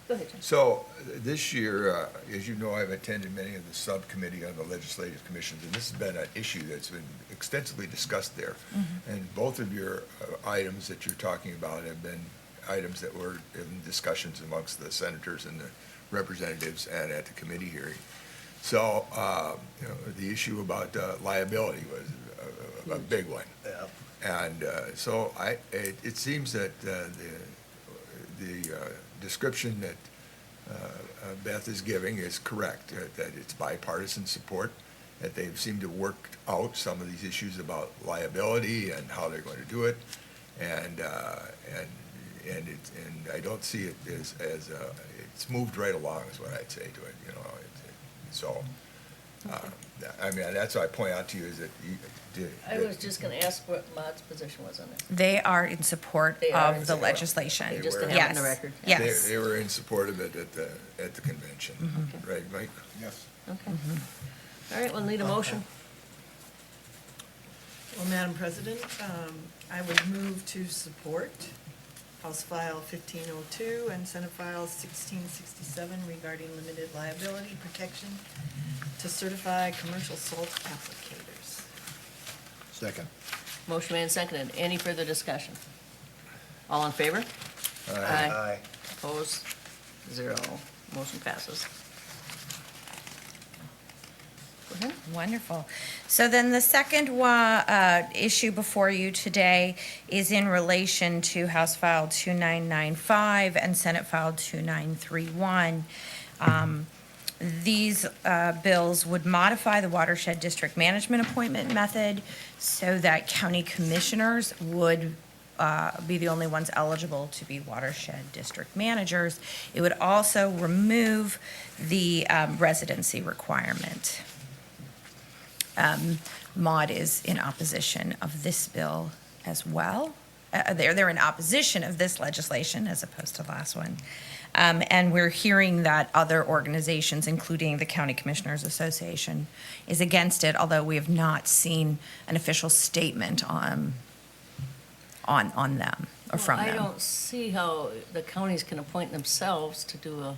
Go ahead, John. So, this year, as you know, I've attended many of the subcommittee on the legislative commissions, and this has been an issue that's been extensively discussed there. And both of your items that you're talking about have been items that were in discussions amongst the senators and the representatives and at the committee hearing. So, the issue about liability was a big one. Yeah. And so it seems that the description that Beth is giving is correct, that it's bipartisan support, that they've seemed to work out some of these issues about liability and how they're going to do it. And I don't see it as it's moved right along is what I'd say to it, you know. So, I mean, that's what I point out to you is that I was just gonna ask what Maud's position was on this. they are in support They are in of the support. legislation. They just were. didn't have it in the Yes. record. Yes. They were in support of it at the convention, right, Mike? Yes. Okay. All right, we'll need a motion. Well, Madam President, I would move to support House File 1502 and Senate File 1667 regarding limited liability protection to certify commercial salt applicators. Second. Motion made and seconded. Any further discussion? All in favor? Aye. Aye. Opposed? 0. Motion passes. Go ahead. Wonderful. So then the second issue before you today is in relation to House File 2995 and Senate File 2931. These bills would modify the Watershed District Management Appointment Method so that county commissioners would be the only ones eligible to be watershed district managers. It would also remove the residency requirement. Maud is in opposition of this bill as well. They're in opposition of this legislation as opposed to the last one. And we're hearing that other organizations, including the County Commissioners Association, is against it, although we have not seen an official statement on them or from Well, them. I don't see how the counties can appoint themselves to do a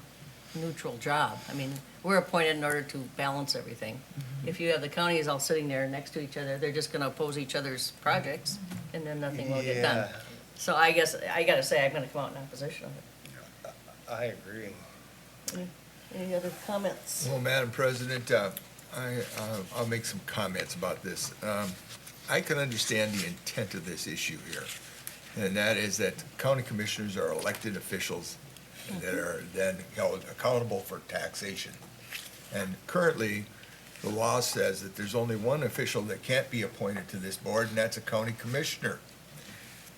neutral job. I mean, we're appointed in order to balance everything. If you have the counties all sitting there next to each other, they're just gonna oppose each other's projects, and then nothing will get done. Yeah. So I guess, I gotta say, I'm gonna come out in opposition of it. I agree. Any other comments? Well, Madam President, I'll make some comments about this. I can understand the intent of this issue here, and that is that county commissioners are elected officials that are then held accountable for taxation. And currently, the law says that there's only one official that can't be appointed to this board, and that's a county commissioner.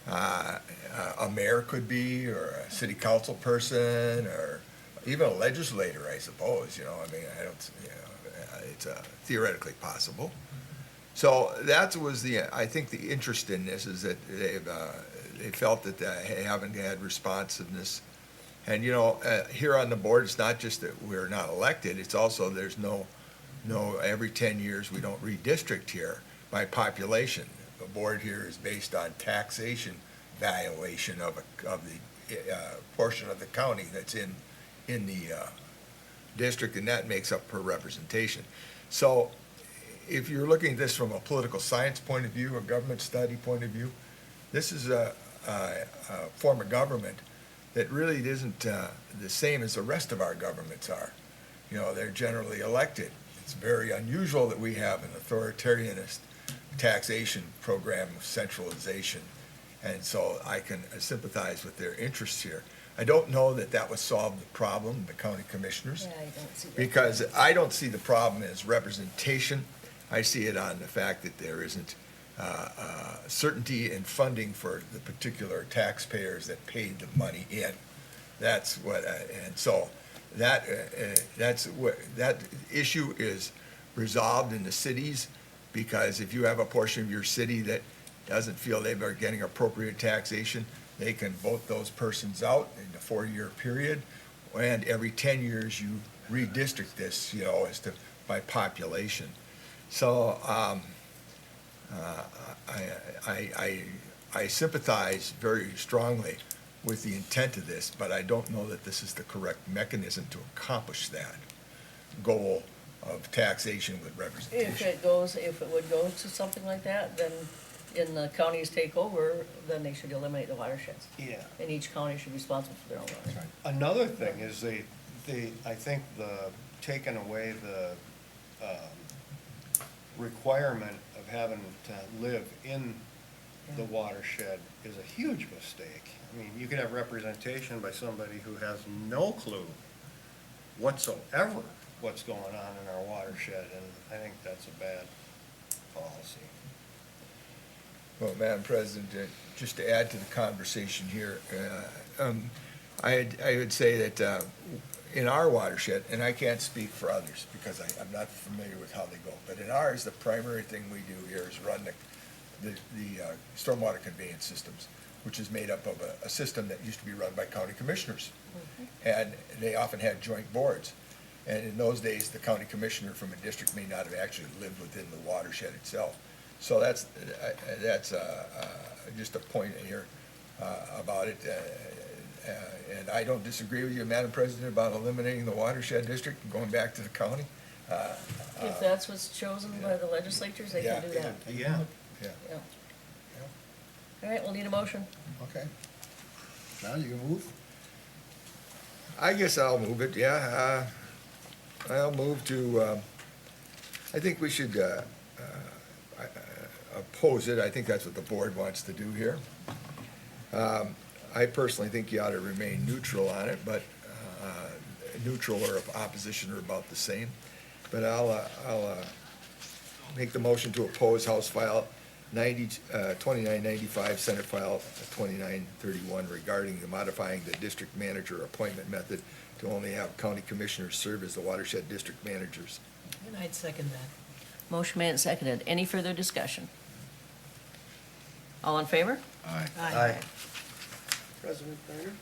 A mayor could be, or a city council person, or even a legislator, I suppose, you know, I mean, I don't, you know, it's theoretically possible. So that was I think the interest in this is that they felt that they haven't had responsiveness. And, you know, here on the board, it's not just that we're not elected, it's also there's no every 10 years we don't redistrict here. by population. The board here is based on taxation valuation of the portion of the county that's in the district, and that makes up per representation. So if you're looking at this from a political science point of view, a government study point of view, this is a form of government that really isn't the same as the rest of our governments are. You know, they're generally elected. It's very unusual that we have an authoritarianist taxation program of centralization. And so I can sympathize with their interests here. I don't know that that would solve the problem, the county commissioners. Yeah, I don't see that. Because I don't see the problem as representation. I see it on the fact that there isn't certainty in funding for the particular taxpayers that paid the money in. That's what, and so that's what, that issue is resolved in the cities, because if you have a portion of your city that doesn't feel they are getting appropriate taxation, they can vote those persons out in the 4-year period, and every 10 years you redistrict this, you know, as to by population. So I sympathize very strongly with the intent of this, but I don't know that this is the correct mechanism to accomplish that goal of taxation with representation. If it would go to something like that, then in the counties take over, then they should eliminate the watersheds. Yeah. And each county should be responsible for their own water. Another thing is I think taking away the requirement of having to live in the watershed is a huge mistake. I mean, you can have representation by somebody who has no clue whatsoever what's going on in our watershed, and I think that's a bad policy. Well, Madam President, just to add to the conversation here, I would say that in our watershed, and I can't speak for others because I'm not familiar with how they go, but in ours, the primary thing we do here is run the stormwater conveyance systems, which is made up of a system that used to be run by county commissioners. And they often had joint boards. And in those days, the county commissioner from a district may not have actually lived within the watershed itself. So that's just a point here about it. And I don't disagree with you, Madam President, about eliminating the watershed district and going back to the county. If that's what's chosen by the legislatures, they can do that. Yeah. Yeah. Yeah. All right, we'll need a motion. Okay. Now you can move. I guess I'll move it, yeah. I'll move to, I think we should oppose it. I think that's what the board wants to do here. I personally think you ought to remain neutral on it, but neutral or opposition are about the same. But I'll make the motion to oppose House File 2995, Senate File 2931 regarding the modifying the district manager appointment method to only have county commissioners serve as the watershed district managers. And I'd second that. Motion made and seconded. Any further discussion? All in favor? Aye. President Bernard?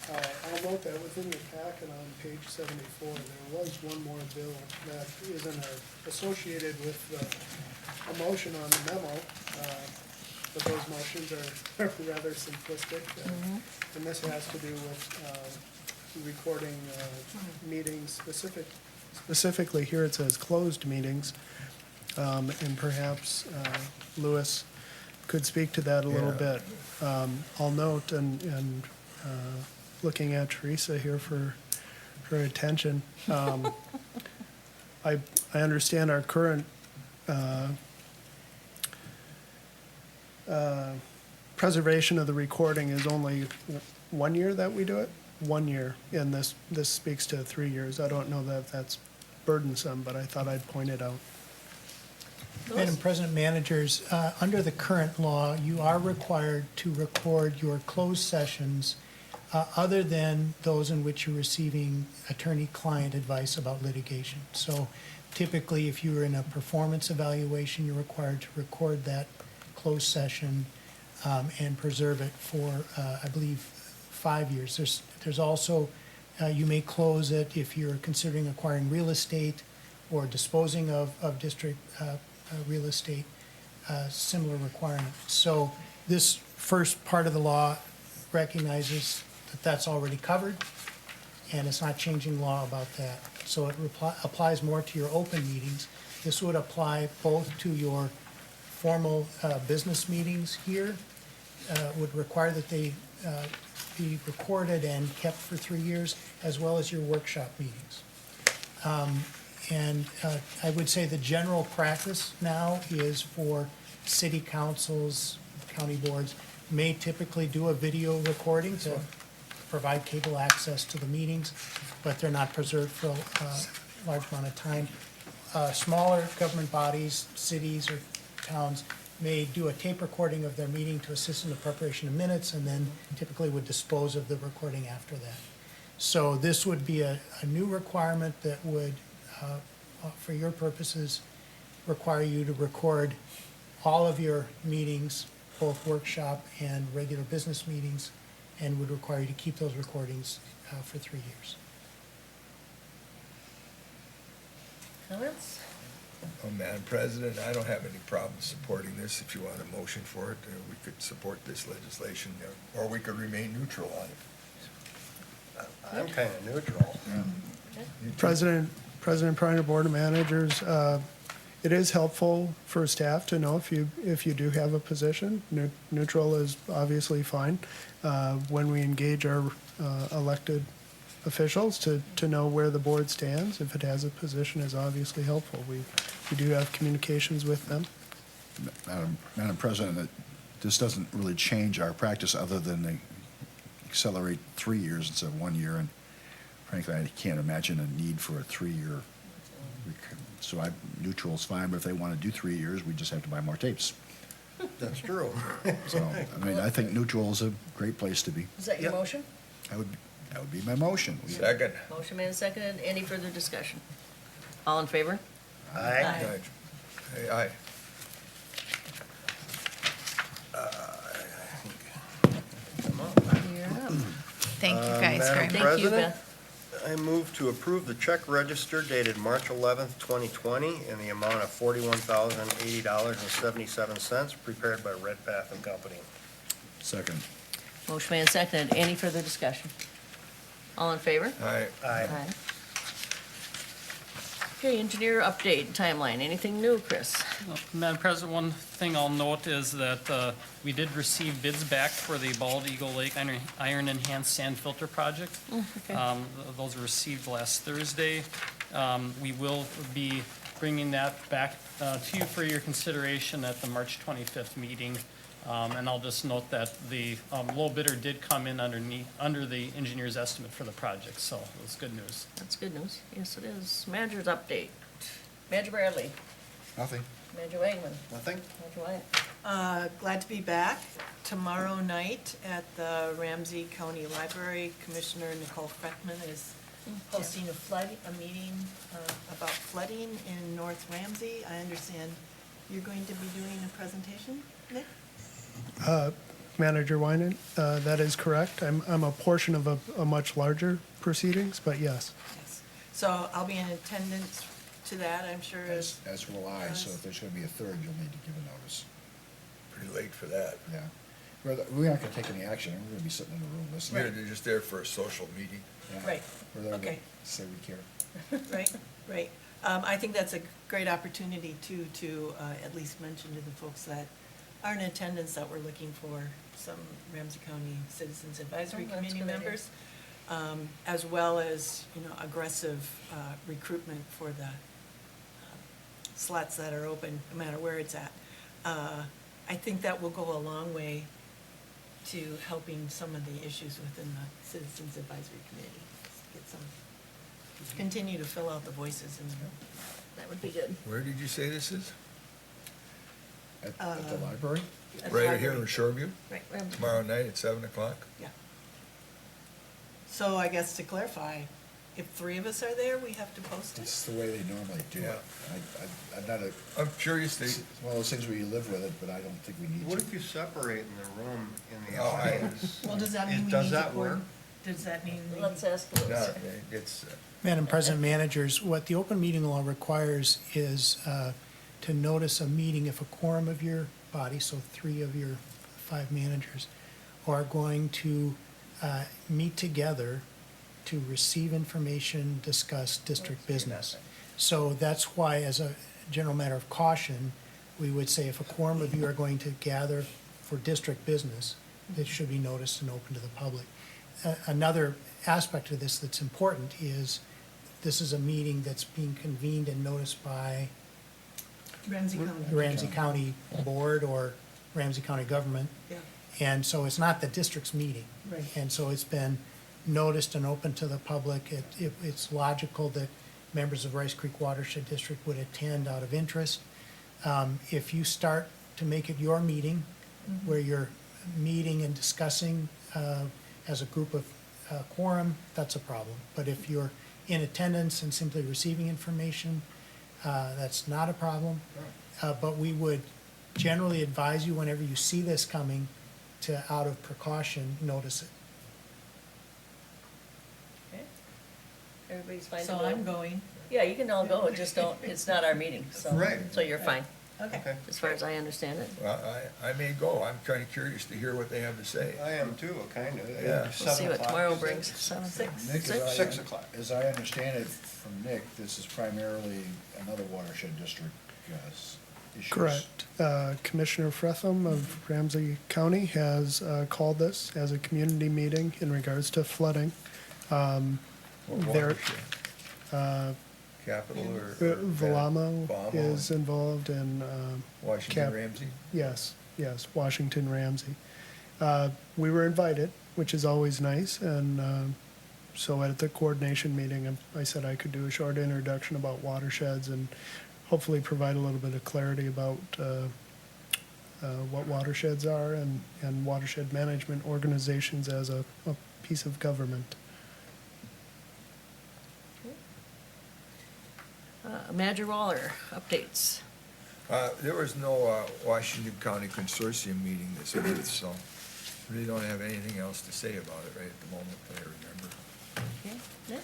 I'll note that within the packet on page 74, there was one more bill that isn't associated with a motion on the memo, but those motions are rather simplistic. And this has to do with recording meetings, specifically here it says closed meetings, and perhaps Louis could speak to that a little bit. I'll note, and looking at Teresa here for her attention, I understand our current preservation of the recording is only 1 year that we do it? 1 year, and this speaks to 3 years. I don't know that that's burdensome, but I thought I'd point it out. Madam President, managers, under the current law, you are required to record your closed sessions other than those in which you're receiving attorney-client advice about litigation. So typically, if you are in a performance evaluation, you're required to record that closed session and preserve it for, I believe, 5 years. There's also, you may close it if you're considering acquiring real estate or disposing of district real estate. similar requirement. So this first part of the law recognizes that that's already covered, and it's not changing law about that. So it applies more to your open meetings. This would apply both to your formal business meetings here, would require that they be recorded and kept for 3 years, as well as your workshop meetings. And I would say the general practice now is for city councils, county boards, may typically do a video recording to provide cable access to the meetings, but they're not preserved for a large amount of time. Smaller government bodies, cities or towns may do a tape recording of their meeting to assist in the preparation of minutes, and then typically would dispose of the recording after that. So this would be a new requirement that would, for your purposes, require you to record all of your meetings, both workshop and regular business meetings, and would require you to keep those recordings for 3 years. Comments? Oh, Madam President, I don't have any problem supporting this. If you want a motion for it, we could support this legislation, or we could remain neutral on it. I'm kind of neutral. President Priner, Board of Managers, it is helpful for staff to know if you do have a position. Neutral is obviously fine. When we engage our elected officials to know where the board stands, if it has a position, is obviously helpful. We do have communications with them. Madam President, this doesn't really change our practice other than they accelerate 3 years instead of 1 year. And frankly, I can't imagine a need for a 3-year. So neutral is fine, but if they want to do 3 years, we just have to buy more tapes. That's true. So, I mean, I think neutral is a great place to be. Is that your Yep. motion? That would be my motion. Second. Motion made and seconded. Any further discussion? All in favor? Aye. Aye. Hey, aye. You're up. Thank you guys Madam very much. Thank you, President? Beth. I move to approve the check register dated March 11th, 2020, in the amount of $41,080.77, prepared by Redpath and Company. Second. Motion made and seconded. Any further discussion? All in favor? Aye. Aye. Okay, engineer update timeline. Anything new, Chris? Madam President, one thing I'll note is that we did receive bids back for the Bald Eagle Lake Iron Enhanced Sand Filter Project. Okay. Those were received last Thursday. We will be bringing that back to you for your consideration at the March 25th meeting. And I'll just note that the low bidder did come in under the engineer's estimate for the project, so it was good news. That's good news. Yes, it is. Manager's update. Manager Bradley. Nothing. Manager Wagman. Nothing? Manager Wyatt. Glad to be back tomorrow night at the Ramsey County Library. Commissioner Nicole Freckman is hosting a meeting about flooding in North Ramsey. I understand you're going to be doing a presentation, Nick? Manager Winan, that is correct. I'm a portion of a much larger proceedings, but yes. Yes. So I'll be in attendance to that, I'm sure. As will I, so if there's going to be a third, you'll need to give a notice. Pretty late for that. Yeah. We aren't going to take any action. We're going to be sitting in the room listening. You're just there for a social meeting. Yeah. Right. We're there to Okay. say we care. Right. I think that's a great opportunity to at least mention to the folks that are in attendance that we're looking for some Ramsey County Citizens Advisory Oh, that's a Committee good idea. members, as well as, aggressive recruitment for the slots that are open, no matter where it's at. I think that will go a long way to helping some of the issues within the Citizens Advisory Committee. Get some, continue to fill out the voices and. That would be good. Where did you say this is? At the library? at the Right here in library. Shoreview? Right. Tomorrow night at 7 o'clock? Yeah. So I guess to clarify, if 3 of us are there, we have to post It's it? the way they normally do Yeah. it. I'm not I'm curious, it's one of those things where you live with it, but I don't think we need What to. if you separate in the room in the Oh, I- audience? Well, does that mean we Does need to that work? Does that mean? we Let's need- ask Louis. no, it's, Madam President, managers, what the open meeting law requires is to notice a meeting if a quorum of your body, so 3 of your 5 managers, are going to meet together to receive information, discuss district business. So that's why, as a general matter of caution, we would say if a quorum of you are going to gather for district business, it should be noticed and open to the public. Another aspect of this that's important is this is a meeting that's being convened and noticed by Ramsey County. Ramsey County Board or Ramsey County Government. Yeah. And so it's not the district's meeting. Right. And so it's been noticed and open to the public. It's logical that members of Rice Creek Watershed District would attend out of interest. If you start to make it your meeting, where you're meeting and discussing as a group of quorum, that's a problem. But if you're in attendance and simply receiving information, that's not a problem. But we would generally advise you whenever you see this coming to, out of precaution, notice it. Okay. Everybody's fine to So go? I'm going. Yeah, you can all go, just don't, it's not our meeting, so. Right. So you're fine, Okay. as far as I understand it. Well, I may go. I'm kind of curious to hear what they have to say. I am too, kind of. Yeah. We'll see what tomorrow brings. 7, Nick, 6. as I- 6 o'clock. As I understand it from Nick, this is primarily another watershed district issues. Correct. Commissioner Fretham of Ramsey County has called this as a community meeting in regards to flooding. What There, watershed? Capital or? Velamo Velamo is and involved in, Washington Cap- Ramsey? yes, Washington Ramsey. We were invited, which is always nice, and so at the coordination meeting, I said I could do a short introduction about watersheds and hopefully provide a little bit of clarity about what watersheds are and watershed management organizations as a piece of government. Manager Waller, updates. There was no Washington County Consortium meeting this month, so really don't have anything else to say about it right at the moment that I remember. Okay, Nick?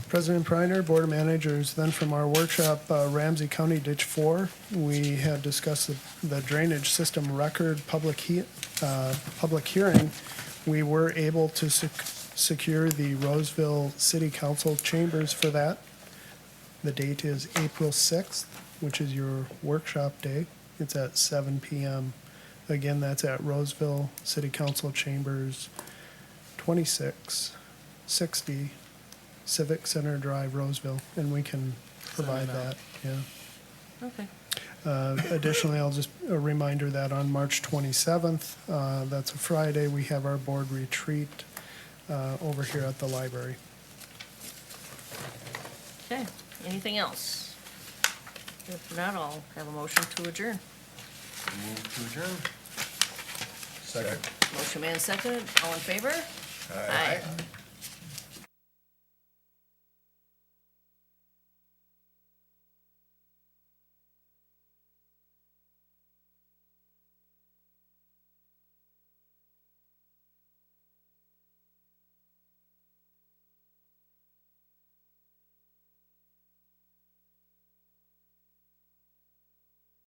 President Preiner, Board of Managers, then from our workshop, Ramsey County Ditch 4, we had discussed the drainage system record public hearing. We were able to secure the Roseville City Council chambers for that. The date is April 6th, which is your workshop day. It's at 7 p.m. Again, that's at Roseville City Council Chambers, 2660 Civic Center Drive, Roseville, and we can provide that, yeah. Okay. Additionally, I'll just, a reminder that on March 27th, that's a Friday, we have our board retreat over here at the library. Okay, anything else? If not, I'll have a motion to adjourn. Move to adjourn. Second. Motion made and seconded, all in favor? Aye. Aye.